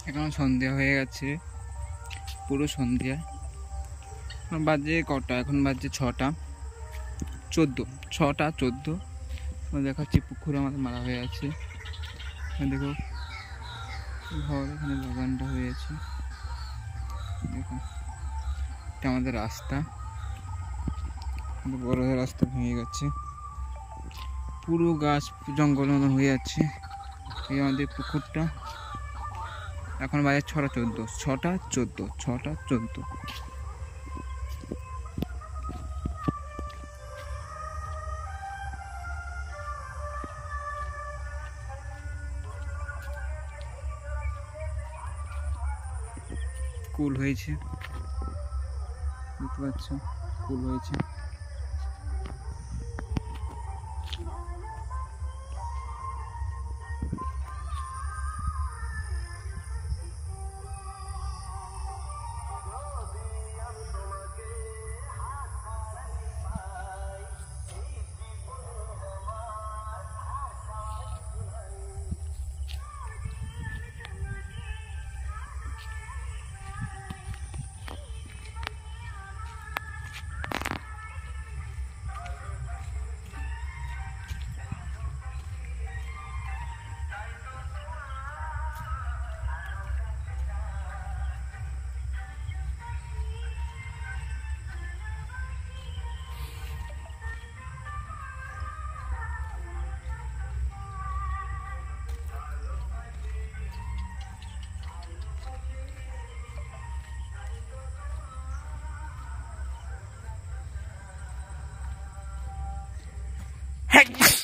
এখন সন্ধ্যা হয়ে গেছে, পুরো সন্ধ্যা। এখন বাজে কটা? এখন বাজে 6টা 14, 6টা 14। দেখাচ্ছি পুকুর আমাদের মারা হয়ে আছে। দেখো ঘর, এখানে বাগানটা হয়ে আছে। দেখো এটা আমাদের রাস্তা, বড় রাস্তা ভেঙে গেছে, পুরো গাছ জঙ্গল মতন হয়ে যাচ্ছে। এই আমাদের পুকুরটা। এখন বাজে 6টা 14, 6টা 14, 6টা 14। কুল হয়েছে, দেখতে পাচ্ছ কুল হয়েছে। Hey!